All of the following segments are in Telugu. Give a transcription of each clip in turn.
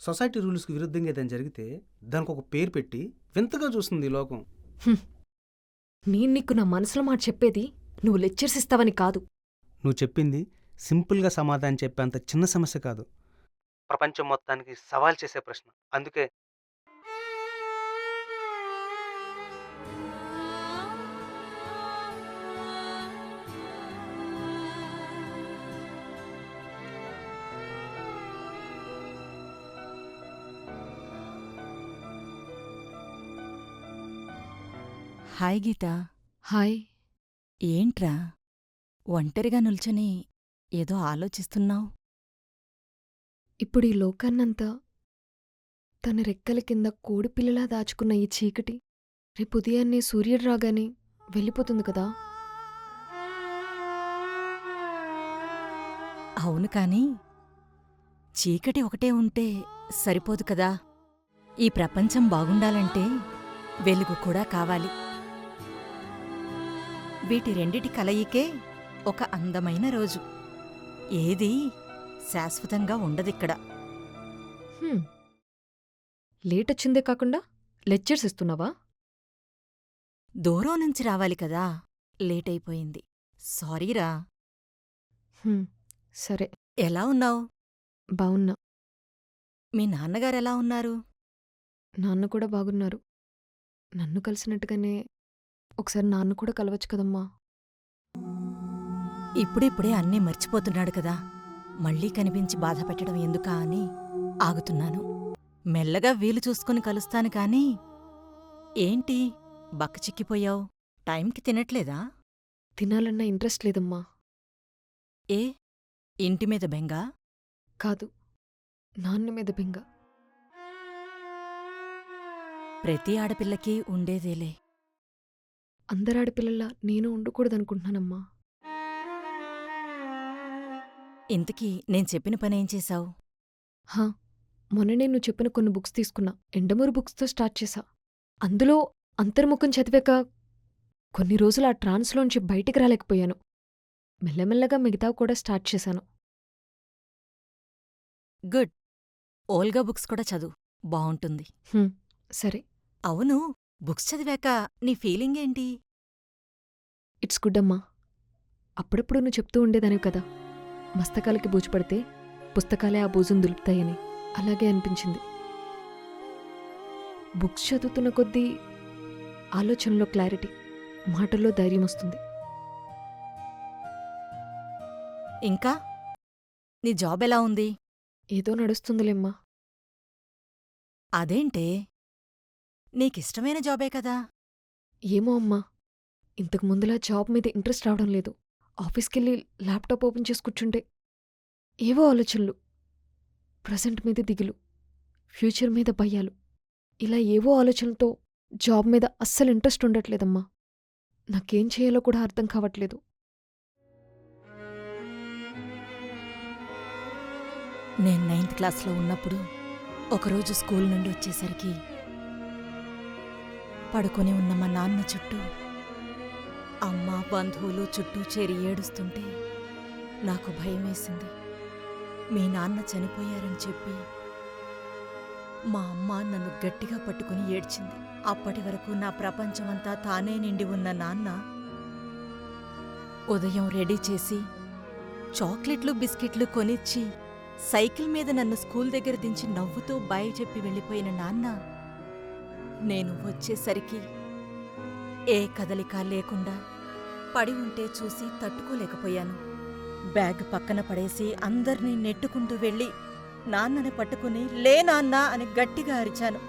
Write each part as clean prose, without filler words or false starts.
సొసైటీ రూల్స్కి విరుద్ధంగా ఏదైనా జరిగితే దానికి ఒక పేరు పెట్టి వింతగా చూస్తుంది ఈ లోకం. నేను నీకు నా మనసులో మాట చెప్పేది నువ్వు లెక్చర్స్ ఇస్తావని కాదు. నువ్వు చెప్పింది సింపుల్గా సమాధానం చెప్పేంత చిన్న సమస్య కాదు, ప్రపంచం మొత్తానికి సవాల్ చేసే ప్రశ్న. అందుకే హాయ్ గీతా. హాయ్. ఏంట్రా ఒంటరిగా నిల్చొని ఏదో ఆలోచిస్తున్నావ్? ఇప్పుడు ఈ లోకాన్నంతా తన రెక్కల కింద కోడిపిల్లలా దాచుకున్న ఈ చీకటి రేపు ఉదయాన్నే సూర్యుడు రాగానే వెళ్ళిపోతుంది కదా. అవును, కాని చీకటి ఒకటే ఉంటే సరిపోదు కదా. ఈ ప్రపంచం బాగుండాలంటే వెలుగు కూడా కావాలి. వీటి రెండిటి కలయికే ఒక అందమైన రోజు. ఏదీ శాశ్వతంగా ఉండదిక్కడ. లేటొచ్చిందే కాకుండా లెక్చర్స్ ఇస్తున్నావా? దూరం నుంచి రావాలి కదా, లేటైపోయింది. సారీరా. సరే. ఎలా ఉన్నావ్? బావున్నా. మీ నాన్నగారెలా ఉన్నారు? నాన్న కూడా బాగున్నారు. నన్ను కలిసినట్టుగానే ఒకసారి నాన్న కూడా కలవచ్చు కదమ్మా. ఇప్పుడిప్పుడే అన్నీ మర్చిపోతున్నాడు కదా, మళ్ళీ కనిపించి బాధపెట్టడం ఎందుకా అని ఆగుతున్నాను. మెల్లగా వీలు చూసుకుని కలుస్తాను కాని. ఏంటి బక్కచిక్కిపోయావ్? టైంకి తినట్లేదా? తినాలన్న ఇంట్రెస్ట్ లేదమ్మా. ఏ ఇంటిమీద బెంగా? కాదు, నాన్న మీద బెంగ. ప్రతి ఆడపిల్లకీ ఉండేదేలే. అందరాడపిల్లల్లా నేను ఉండకూడదనుకుంటున్నానమ్మా. ఇంతకీ నేను చెప్పిన పనేం చేశావు? హా, మొన్ననే నువ్వు చెప్పిన కొన్ని బుక్స్ తీసుకున్నా. ఎండమూరు బుక్స్తో స్టార్ట్ చేశా. అందులో అంతర్ముఖం చదివాక కొన్ని రోజులు ఆ ట్రాన్స్లోంచి బయటికి రాలేకపోయాను. మెల్లమెల్లగా మిగతావి కూడా స్టార్ట్ చేశాను. గుడ్. ఓల్గా బుక్స్ కూడా చదువు, బావుంటుంది. సరే. అవును, బుక్స్ చదివాక నీ ఫీలింగేంటి? ఇట్స్ గుడ్ అమ్మా. అప్పుడప్పుడు నువ్వు చెప్తూ ఉండేదానివి కదా, మస్తకాలకి బూజు పడితే పుస్తకాలే ఆ బూజును దులుపుతాయని. అలాగే అనిపించింది. బుక్స్ చదువుతున్న కొద్దీ ఆలోచనలో క్లారిటీ, మాటల్లో ధైర్యం వస్తుంది. ఇంకా నీ జాబ్ ఎలా ఉంది? ఏదో నడుస్తుందిలేమ్మా. అదేంటే, నీకిష్టమైన జాబే కదా. ఏమో అమ్మా, ఇంతకు ముందులా జాబ్ మీద ఇంట్రెస్ట్ రావడం లేదు. ఆఫీస్కెళ్ళి ల్యాప్టాప్ ఓపెన్ చేసి కూర్చుంటే ఏవో ఆలోచనలు, ప్రజెంట్ మీద దిగులు, ఫ్యూచర్ మీద భయాలు, ఇలా ఏవో ఆలోచనలతో జాబ్ మీద అస్సలు ఇంట్రెస్ట్ ఉండట్లేదమ్మా. నాకేం చేయాలో కూడా అర్థం కావట్లేదు. నేను 9th క్లాస్లో ఉన్నప్పుడు ఒకరోజు స్కూల్ నుండి వచ్చేసరికి పడుకొని ఉన్న మా నాన్న చుట్టూ అమ్మ, బంధువులు చుట్టూ చేరి ఏడుస్తుంటే నాకు భయమేసింది. మీ నాన్న చనిపోయారని చెప్పి మా అమ్మ నన్ను గట్టిగా పట్టుకుని ఏడ్చింది. అప్పటి వరకు నా ప్రపంచమంతా తానే నిండి ఉన్న నాన్న ఉదయం రెడీ చేసి చాక్లెట్లు, బిస్కెట్లు కొనిచ్చి సైకిల్ మీద నన్ను స్కూల్ దగ్గర దించి నవ్వుతూ బాయ్ చెప్పి వెళ్ళిపోయిన నాన్న నేను వచ్చేసరికి ఏ కదలిక లేకుండా పడి ఉంటే చూసి తట్టుకోలేకపోయాను. బ్యాగ్ పక్కన పడేసి అందర్నీ నెట్టుకుంటూ వెళ్ళి నాన్నని పట్టుకుని లే నాన్నా అని గట్టిగా అరిచాను.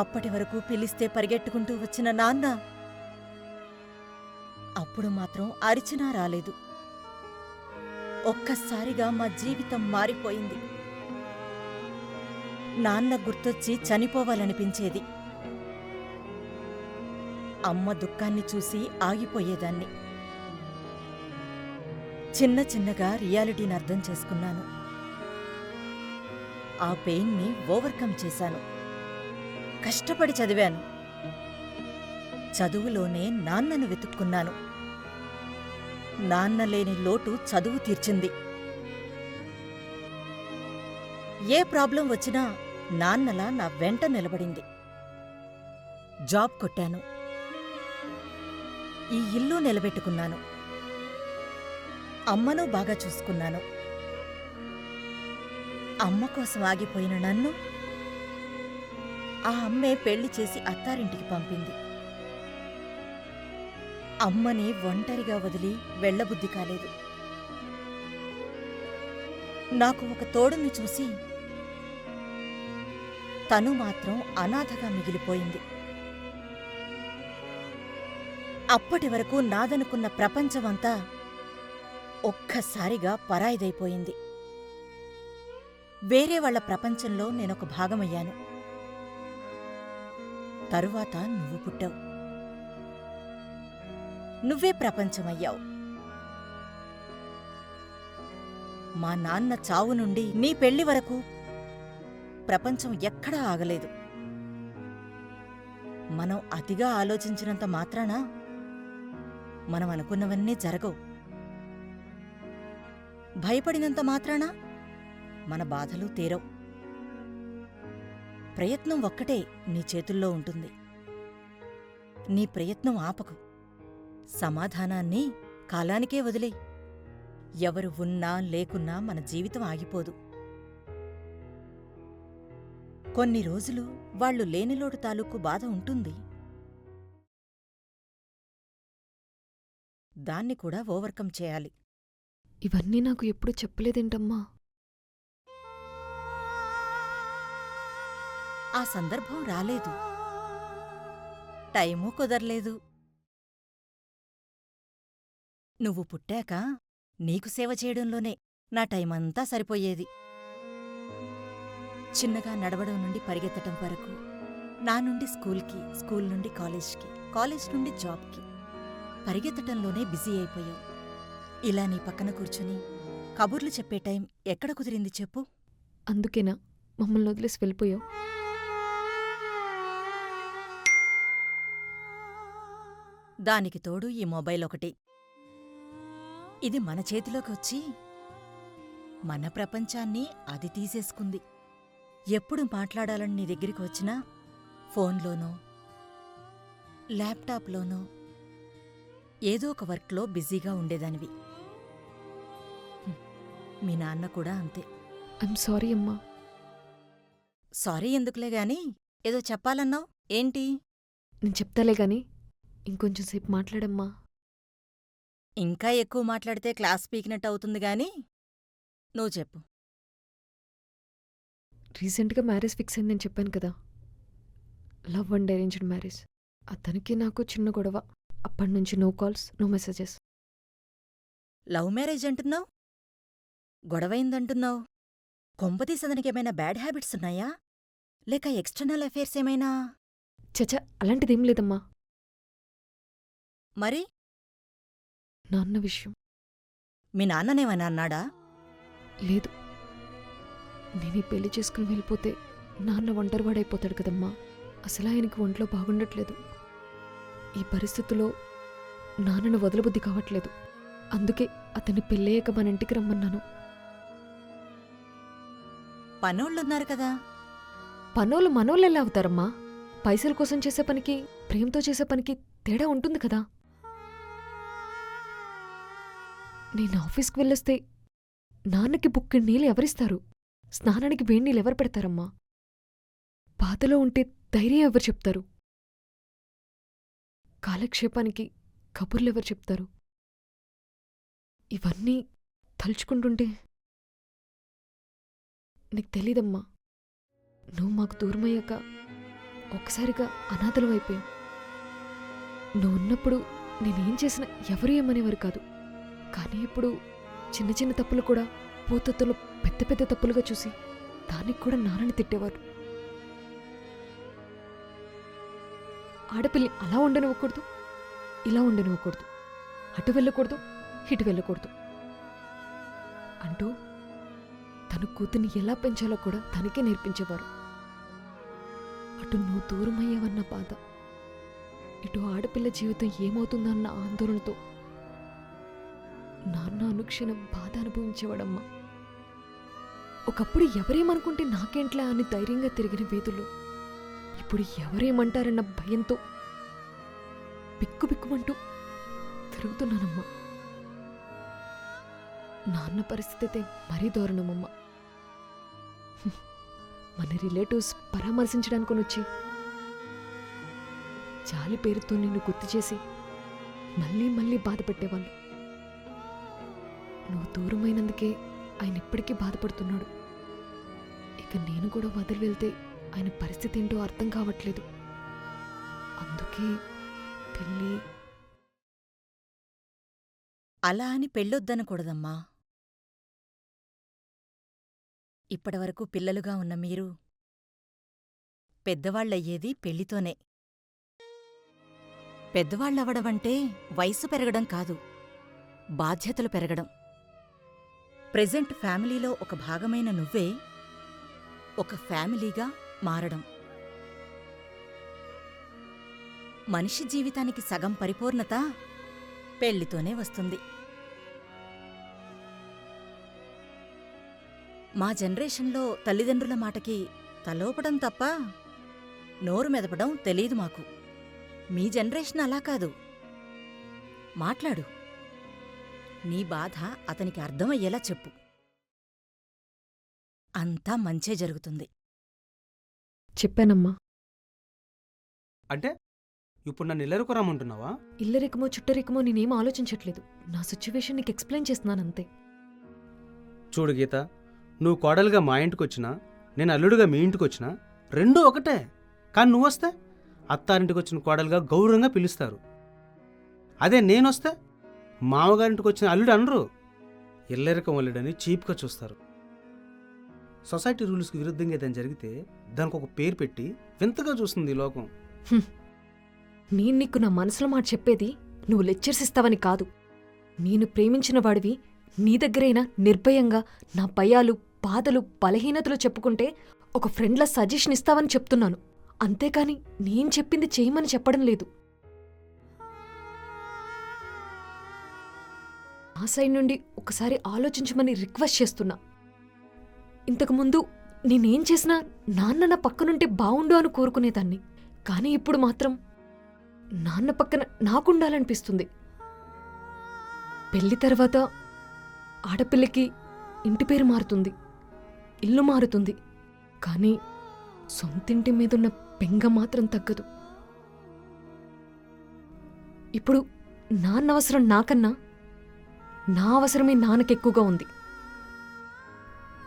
అప్పటి వరకు పిలిస్తే పరిగెట్టుకుంటూ వచ్చిన నాన్న అప్పుడు మాత్రం అరిచినా రాలేదు. ఒక్కసారిగా మా జీవితం మారిపోయింది. నాన్న గుర్తొచ్చి చనిపోవాలనిపించేది. అమ్మ దుఃఖాన్ని చూసి ఆగిపోయేదాన్ని. చిన్న చిన్నగా రియాలిటీని అర్థం చేసుకున్నాను. ఆ పెయిన్ని ఓవర్కమ్ చేశాను. కష్టపడి చదివాను. చదువులోనే నాన్నను వెతుక్కున్నాను. నాన్న లేని లోటు చదువు తీర్చింది. ఏ ప్రాబ్లం వచ్చినా నాన్నలా నా వెంట నిలబడింది. జాబ్ కొట్టాను, ఈ ఇల్లు నిలబెట్టుకున్నాను, అమ్మను బాగా చూసుకున్నాను. అమ్మ కోసం ఆగిపోయిన నన్ను ఆ అమ్మే పెళ్లి చేసి అత్తారింటికి పంపింది. అమ్మని ఒంటరిగా వదిలి వెళ్ళబుద్ధి కాలేదు. నాకు ఒక తోడుని చూసి తను మాత్రం అనాథగా మిగిలిపోయింది. అప్పటి వరకు నాదనుకున్న ప్రపంచమంతా ఒక్కసారిగా పరాయిదైపోయింది. వేరే వాళ్ల ప్రపంచంలో నేనొక భాగమయ్యాను. తరువాత నువ్వు పుట్టావు, నువ్వే ప్రపంచమయ్యావు. మా నాన్న చావు నుండి నీ పెళ్లి వరకు ప్రపంచం ఎక్కడా ఆగలేదు. మనం అతిగా ఆలోచించినంత మాత్రాన మనం అనుకున్నవన్నీ జరగవు. భయపడినంత మాత్రాన మన బాధలు తీరవు. ప్రయత్నం ఒక్కటే నీ చేతుల్లో ఉంటుంది. నీ ప్రయత్నం ఆపకు. సమాధానాన్ని కాలానికే వదిలేయ్. ఎవరు ఉన్నా లేకున్నా మన జీవితం ఆగిపోదు. కొన్ని రోజులు వాళ్ళు లేనిలోటు తాలూకు బాధ ఉంటుంది. దాన్ని కూడా ఓవర్కమ్ చేయాలి. ఇవన్నీ నాకు ఎప్పుడు చెప్పలేదేంటమ్మా? ఆ సందర్భం రాలేదు, టైమూ కుదర్లేదు. నువ్వు పుట్టాక నీకు సేవ చేయడంలోనే నా టైమంతా సరిపోయేది. చిన్నగా నడవడం నుండి పరిగెత్తటం వరకు, నా నుండి స్కూల్కి, స్కూల్ నుండి కాలేజ్కి, కాలేజ్ నుండి జాబ్కి పరిగెత్తటంలోనే బిజీ అయిపోయావు. ఇలా నీ పక్కన కూర్చుని కబుర్లు చెప్పే టైం ఎక్కడ కుదిరింది చెప్పు? అందుకేనా మమ్మల్ని వదిలేసి వెళ్ళిపోయావు? దానికి తోడు ఈ మొబైల్ ఒకటి. ఇది మన చేతిలోకి వచ్చి మన ప్రపంచాన్ని అది తీసేసుకుంది. ఎప్పుడు మాట్లాడాలని నీ దగ్గరికి వచ్చినా ఫోన్లోనో ల్యాప్టాప్లోనో ఏదో ఒక వర్క్లో బిజీగా ఉండేదానివి. మీ నాన్న కూడా అంతే. ఐఎమ్ సారీ అమ్మా. సారీ ఎందుకులే గాని, ఏదో చెప్పాలన్నావు, ఏంటి? నేను చెప్తాలే గాని ఇంకొంచెం సేపు మాట్లాడమ్మా. ఇంకా ఎక్కువ మాట్లాడితే క్లాస్ పీకినట్టు అవుతుంది గాని నువ్వు చెప్పు. రీసెంట్గా మ్యారేజ్ ఫిక్స్ అయిందని చెప్పాను కదా. Love and arranged marriage. అతనికి నాకు చిన్న గొడవ. అప్పటినుంచి no calls, no messages. Love marriage అంటున్నావు, గొడవైందంటున్నావు. కొంపతీసి అతనికేమైనా బ్యాడ్ హ్యాబిట్స్ ఉన్నాయా, లేక ఎక్స్టర్నల్ అఫైర్స్ ఏమైనా? చచ, అలాంటిదేం లేదమ్మా. మరి నాన్న విషయం. మీ నాన్ననేమైనా అన్నాడా? లేదు. నేను ఈ పెళ్లి చేసుకుని వెళ్ళిపోతే నాన్న ఒంటరివాడైపోతాడు కదమ్మా. అసలు ఆయనకి ఒంట్లో బాగుండట్లేదు. ఈ పరిస్థితుల్లో నాన్నను వదలబుద్ధి కావట్లేదు. అందుకే అతన్ని పెళ్ళయ్యాక మన ఇంటికి రమ్మన్నాను. పనోళ్ళున్నారు కదా. పనోళ్ళు మనోళ్ళు ఎలా అవుతారమ్మా? పైసల కోసం చేసే పనికి, ప్రేమతో చేసే పనికి తేడా ఉంటుంది కదా. నేను ఆఫీస్కి వెళ్ళొస్తే నాన్నకి బుక్కి నీళ్ళు ఎవరిస్తారు? స్నానానికి వేడి నీళ్ళు ఎవరు పెడతారమ్మా? బాధలో ఉంటే ధైర్యం ఎవరు చెప్తారు? కాలక్షేపానికి కబుర్లెవరు చెప్తారు? ఇవన్నీ తలుచుకుంటుంటే నీకు తెలీదమ్మా. నువ్వు మాకు దూరమయ్యాక ఒక్కసారిగా అనాథలం అయిపోయావు. నువ్వు ఉన్నప్పుడు నేనేం చేసినా ఎవరు ఏమనేవారు కాదు. కానీ ఇప్పుడు చిన్న చిన్న తప్పులు కూడా పూతత్తులో పెద్ద పెద్ద తప్పులుగా చూసి దానికి కూడా నాన్నని తిట్టేవారు. ఆడపిల్లి అలా ఉండనివ్వకూడదు, ఇలా ఉండనివ్వకూడదు, అటు వెళ్ళకూడదు, ఇటు వెళ్ళకూడదు అంటూ తన కూతుర్ని ఎలా పెంచాలో కూడా తనకే నేర్పించేవారు. అటు నువ్వు దూరమయ్యావన్న బాధ, ఇటు ఆడపిల్ల జీవితం ఏమవుతుందన్న ఆందోళనతో నాన్న అనుక్షణం బాధ అనుభవించేవాడమ్మా. ఒకప్పుడు ఎవరేమనుకుంటే నాకేంట్లా అని ధైర్యంగా తిరిగిన వీధుల్లో ఇప్పుడు ఎవరేమంటారన్న భయంతో బిక్కుబిక్కుమంటూ తిరుగుతున్నానమ్మా. నాన్న పరిస్థితి అయితే మరీ దారుణమమ్మా. మన రిలేటివ్స్ పరామర్శించడానికి వచ్చి జాలి పేరుతో నిన్ను గుర్తు చేసి మళ్ళీ మళ్ళీ బాధ పెట్టేవాళ్ళు. నువ్వు దూరమైనందుకే ఆయన ఇప్పటికీ బాధపడుతున్నాడు. ఇక నేను కూడా వదిలి వెళ్తే ఆయన పరిస్థితి ఏంటో అర్థం కావట్లేదు. అందుకే పెళ్ళి. అలా అని పెళ్ళొద్దనకూడదమ్మా. ఇప్పటివరకు పిల్లలుగా ఉన్న మీరు పెద్దవాళ్ళయ్యేది పెళ్లితోనే. పెద్దవాళ్ళవడమంటే వయసు పెరగడం కాదు, బాధ్యతలు పెరగడం. ప్రెజెంట్ ఫ్యామిలీలో ఒక భాగమైన నువ్వే ఒక ఫ్యామిలీగా మారడం. మనిషి జీవితానికి సగం పరిపూర్ణత పెళ్లితోనే వస్తుంది. మా జనరేషన్లో తల్లిదండ్రుల మాటకి తలోపడం తప్ప నోరు మెదపడం తెలీదు మాకు. మీ జనరేషన్ అలా కాదు. మాట్లాడు, నీ బాధ అతనికి అర్థమయ్యేలా చెప్పు. అంతా మంచే జరుగుతుంది. చెప్పానమ్మా. అంటే ఇప్పుడు నన్ను ఇల్లరికి రమ్మంటున్నావా? ఇల్లరికమో చుట్టరికమో నేనేం ఆలోచించట్లేదు. నా సిచ్యువేషన్ నీకు ఎక్స్ప్లెయిన్ చేస్తున్నానంతే. చూడు గీత, నువ్వు కోడలుగా మా ఇంటికి వచ్చినా, నేను అల్లుడుగా మీ ఇంటికి వచ్చినా రెండూ ఒకటే. కానీ నువ్వొస్తే అత్తారింటికి వచ్చిన కోడలుగా గౌరవంగా పిలుస్తారు. అదే నేనొస్తే మామగారింటికి వచ్చిన అల్లుడు అనరు, ఇల్లరికం అల్లుడని చీప్గా చూస్తారు. సొసైటీ రూల్స్కి విరుద్ధంగా ఏదైనా జరిగితే దానికి ఒక పేరు పెట్టి వింతగా చూస్తుంది ఈ లోకం. నేను నీకు నా మనసులో మాట చెప్పేది నువ్వు లెక్చర్స్ ఇస్తావని కాదు. నేను ప్రేమించిన వాడివి నీ దగ్గరైనా నిర్భయంగా నా భయాలు, బాధలు, బలహీనతలు చెప్పుకుంటే ఒక ఫ్రెండ్లా సజెషన్ ఇస్తావని చెప్తున్నాను. అంతేకాని నేను చెప్పింది చేయమని చెప్పడం లేదు. ఆ సైడ్ నుండి ఒకసారి ఆలోచించమని రిక్వెస్ట్ చేస్తున్నా. ఇంతకుముందు నేనేం చేసినా నాన్న నా పక్కనుంటే బావుండు అని కోరుకునేదాన్ని. కానీ ఇప్పుడు మాత్రం నాన్న పక్కన నాకుండాలనిపిస్తుంది. పెళ్లి తర్వాత ఆడపిల్లకి ఇంటి పేరు మారుతుంది, ఇల్లు మారుతుంది. కానీ సొంతింటి మీదున్న బెంగ మాత్రం తగ్గదు. ఇప్పుడు నాన్న అవసరం నాకన్నా నా అవసరమే నాన్నకెక్కువగా ఉంది.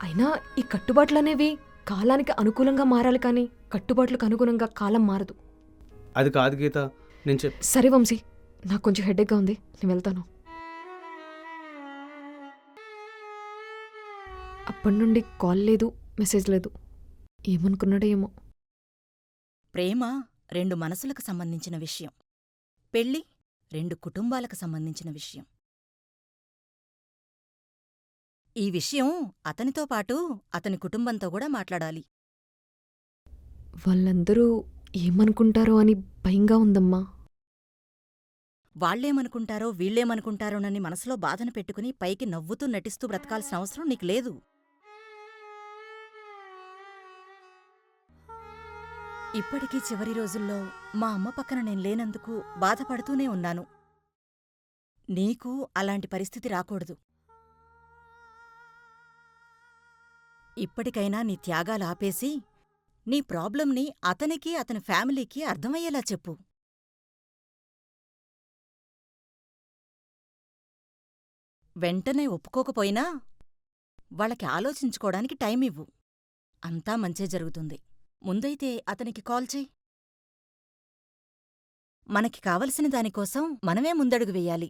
అయినా ఈ కట్టుబాట్లనేవి కాలానికి అనుకూలంగా మారాలి, కానీ కట్టుబాట్లకు అనుగుణంగా కాలం మారదు. అది కాదు గీత, నేను సరే వంశీ, నాకు కొంచెం హెడేక్గా ఉంది, నేను వెళ్తాను. అప్పటి నుండి కాల్ లేదు, మెసేజ్ లేదు. ఏమనుకున్నాడో ఏమో. ప్రేమ 2 మనసులకు సంబంధించిన విషయం. పెళ్ళి 2 కుటుంబాలకు సంబంధించిన విషయం. ఈ విషయం అతనితో పాటు అతని కుటుంబంతో కూడా మాట్లాడాలి. వాళ్ళందరూ ఏమనుకుంటారో అని భయంగా ఉందమ్మా. వాళ్లేమనుకుంటారో వీళ్లేమనుకుంటారోనని మనసులో బాధను పెట్టుకుని పైకి నవ్వుతూ నటిస్తూ బ్రతకాల్సిన అవసరం నీకు లేదు. ఇప్పటికీ చివరి రోజుల్లో మా అమ్మ పక్కన నేను లేనందుకు బాధపడుతూనే ఉన్నాను. నీకు అలాంటి పరిస్థితి రాకూడదు. ఇప్పటికైనా నీ త్యాగాలు ఆపేసి నీ ప్రాబ్లంని అతనికి, అతని ఫ్యామిలీకి అర్థమయ్యేలా చెప్పు. వెంటనే ఒప్పుకోకపోయినా వాళ్ళకి ఆలోచించుకోవడానికి టైమివ్వు. అంతా మంచే జరుగుతుంది. ముందైతే అతనికి కాల్ చెయ్. మనకి కావలసిన దానికోసం మనమే ముందడుగు వెయ్యాలి.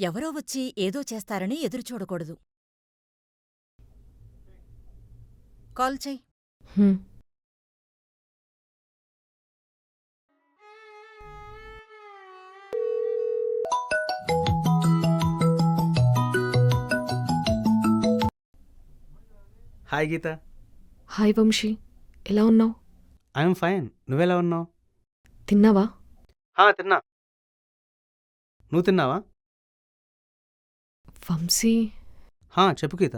ఎవరో వచ్చి ఏదో చేస్తారని ఎదురుచూడకూడదు. కాల్ చెయ్. హాయ్ గీత. హాయ్ వంశీ, ఎలా ఉన్నావు? I'm fine. నువ్వెలా ఉన్నావు? తిన్నావా? తిన్నా. నువ్వు తిన్నావా? వంశీ, చెప్పు గీత.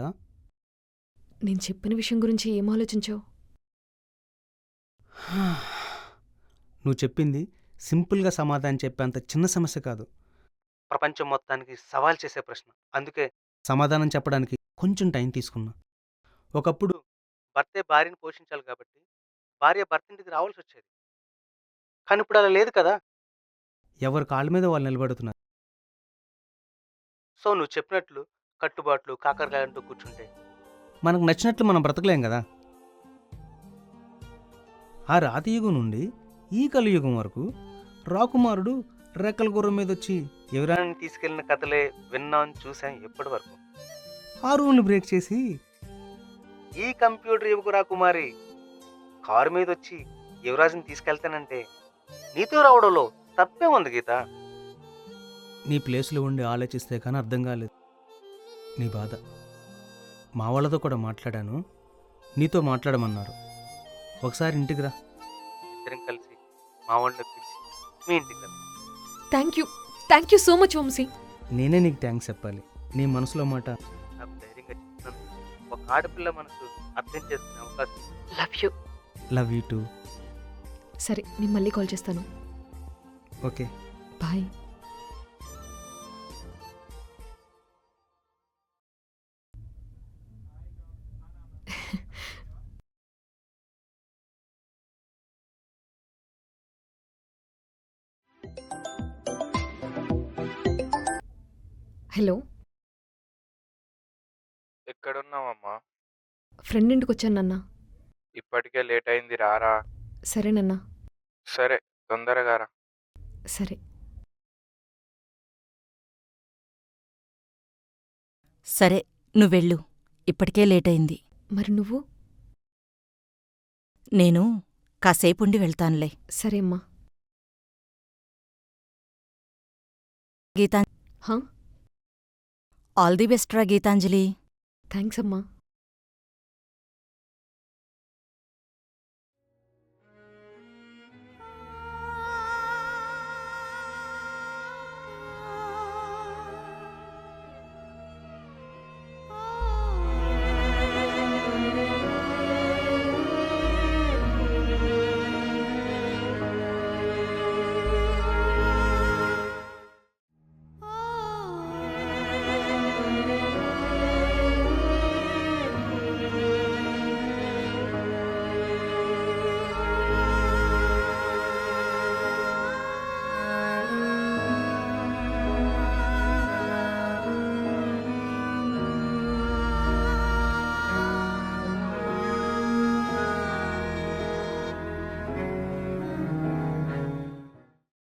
నేను చెప్పిన విషయం గురించి ఏం ఆలోచించావు? నువ్వు చెప్పింది సింపుల్గా సమాధానం చెప్పేంత చిన్న సమస్య కాదు, ప్రపంచం మొత్తానికి సవాల్ చేసే ప్రశ్న. అందుకే సమాధానం చెప్పడానికి కొంచెం టైం తీసుకున్నా. ఒకప్పుడు భర్తే భార్యను పోషించాలి కాబట్టి భార్య భర్తింటికి రావాల్సి వచ్చేది. కానీ ఇప్పుడు అలా లేదు కదా, ఎవరి కాళ్ళ మీద వాళ్ళు నిలబడుతున్నారు. సో నువ్వు చెప్పినట్లు కట్టుబాట్లు కాకరకాయలంటూ కూర్చుంటే మనకు నచ్చినట్లు మనం బ్రతకలేం కదా. ఆ రాతియుగం నుండి ఈ కలియుగం వరకు రాకుమారుడు రెక్కల గుర్రం మీద వచ్చి ఎవరైనా తీసుకెళ్లిన కథలే విన్నాం చూసాం ఎప్పటి వరకు. ఆ రూల్ని బ్రేక్ చేసి ఈ కంప్యూటర్ యువకు రాకుమారి కారు మీద వచ్చి యువరాజుని తీసుకెళ్తానంటే నీతో రావడంలో తప్పే ఉంది గీత. నీ ప్లేస్లో ఉండి ఆలోచిస్తే కానీ అర్థం కాలేదు నీ బాధ. మా వాళ్ళతో కూడా మాట్లాడాను, నీతో మాట్లాడమన్నారు. ఒకసారి ఇంటికి రా, ఇద్దరం కలిసి మా వాళ్ళని పిలిచి మీ ఇంటికి రా. Thank you so much Vamshi. నేనే నీకు థ్యాంక్స్ చెప్పాలి. నీ మనసులో మాట నాకు ధైర్యంగా చెప్తున్నాను. ఒక ఆడపిల్ల మనసు అర్థం చేసుకునే అవకాశం. Love you too. సరే, నేను మళ్ళీ కాల్ చేస్తాను. Okay, bye. హలో, ఎక్కడున్నావమ్మా? ఫ్రెండ్ ఇంటికి వచ్చాను నాన్న. ఇప్పటికే లేట్ అయింది, రారా. సరేనన్నా. సరే, తొందరగా రా. సరే. సరే, నువ్వెళ్ళు. ఇప్పటికే లేటయింది. మరి నువ్వు? నేను కాసేపుండి వెళ్తానులే. సరే అమ్మా. గీతా, హా? ఆల్ ది బెస్ట్ రా గీతాంజలి. థ్యాంక్స్ అమ్మా.